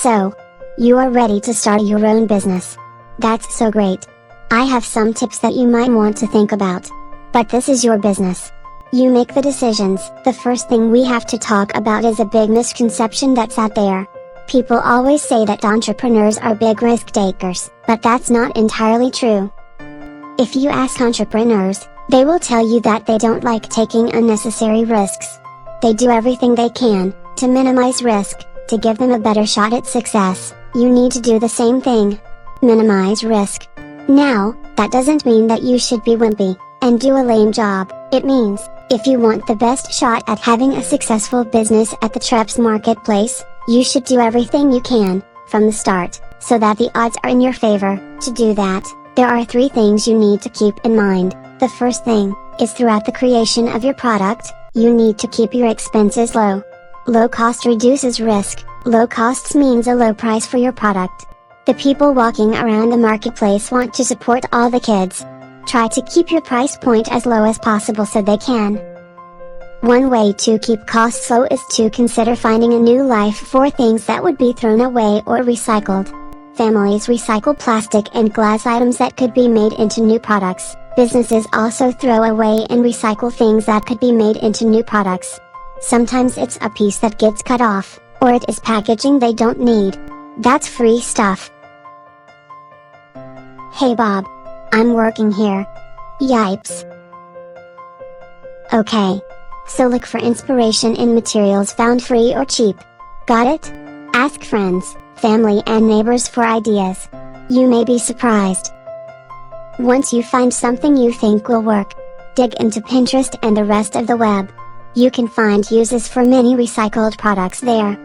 So, you are ready to start your own business. That's so great. I have some tips that you might want to think about. But this is your business. You make the decisions. The first thing we have to talk about is a big misconception that's out there. People always say that entrepreneurs are big risk takers, but that's not entirely true. If you ask entrepreneurs, they will tell you that they don't like taking unnecessary risks. They do everything they can to minimize risk, to give them a better shot at success. You need to do the same thing. Minimize risk. Now, that doesn't mean that you should be wimpy and do a lame job. It means, if you want the best shot at having a successful business at the TREP's marketplace, you should do everything you can, from the start, so that the odds are in your favor. To do that, there are 3 things you need to keep in mind. The first thing is throughout the creation of your product, you need to keep your expenses low. Low cost reduces risk. Low costs means a low price for your product. The people walking around the marketplace want to support all the kids. Try to keep your price point as low as possible so they can. One way to keep costs low is to consider finding a new life for things that would be thrown away or recycled. Families recycle plastic and glass items that could be made into new products. Businesses also throw away and recycle things that could be made into new products. Sometimes it's a piece that gets cut off, or it is packaging they don't need. That's free stuff. Hey Bob. I'm working here. Yipes. Okay. So look for inspiration in materials found free or cheap. Got it? Ask friends, family and neighbors for ideas. You may be surprised. Once you find something you think will work, dig into Pinterest and the rest of the web. You can find uses for many recycled products there.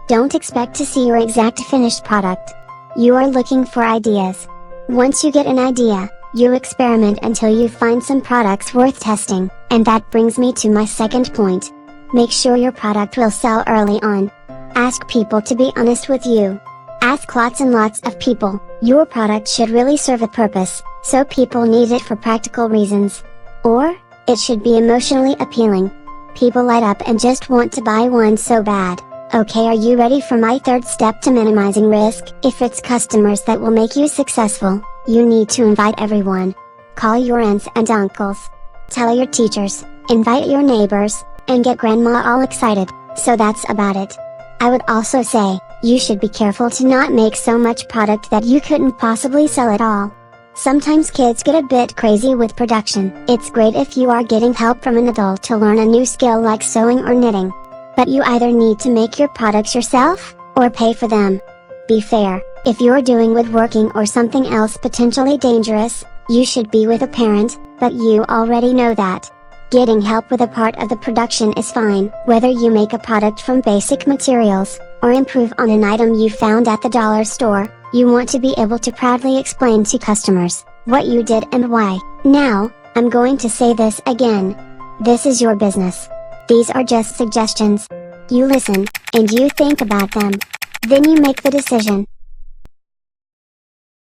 Don't expect to see your exact finished product. You are looking for ideas. Once you get an idea, you experiment until you find some products worth testing, and that brings me to my second point. Make sure your product will sell early on. Ask people to be honest with you. Ask lots and lots of people. Your product should really serve a purpose, so people need it for practical reasons. Or, it should be emotionally appealing. People light up and just want to buy one so bad. Okay, are you ready for my third step to minimizing risk? If it's customers that will make you successful, you need to invite everyone. Call your aunts and uncles. Tell your teachers, invite your neighbors, and get grandma all excited. So that's about it. I would also say, you should be careful to not make so much product that you couldn't possibly sell it all. Sometimes kids get a bit crazy with production. It's great if you are getting help from an adult to learn a new skill like sewing or knitting. But you either need to make your products yourself, or pay for them. Be fair, if you're doing woodworking or something else potentially dangerous, you should be with a parent, but you already know that. Getting help with a part of the production is fine, whether you make a product from basic materials, or improve on an item you found at the dollar store. You want to be able to proudly explain to customers what you did and why. Now, I'm going to say this again. This is your business. These are just suggestions. You listen, and you think about them. Then you make the decision.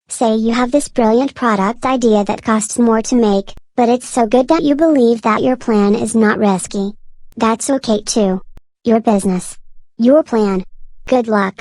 Say you have this brilliant product idea that costs more to make, but it's so good that you believe that your plan is not risky. That's okay too. Your business. Your plan. Good luck.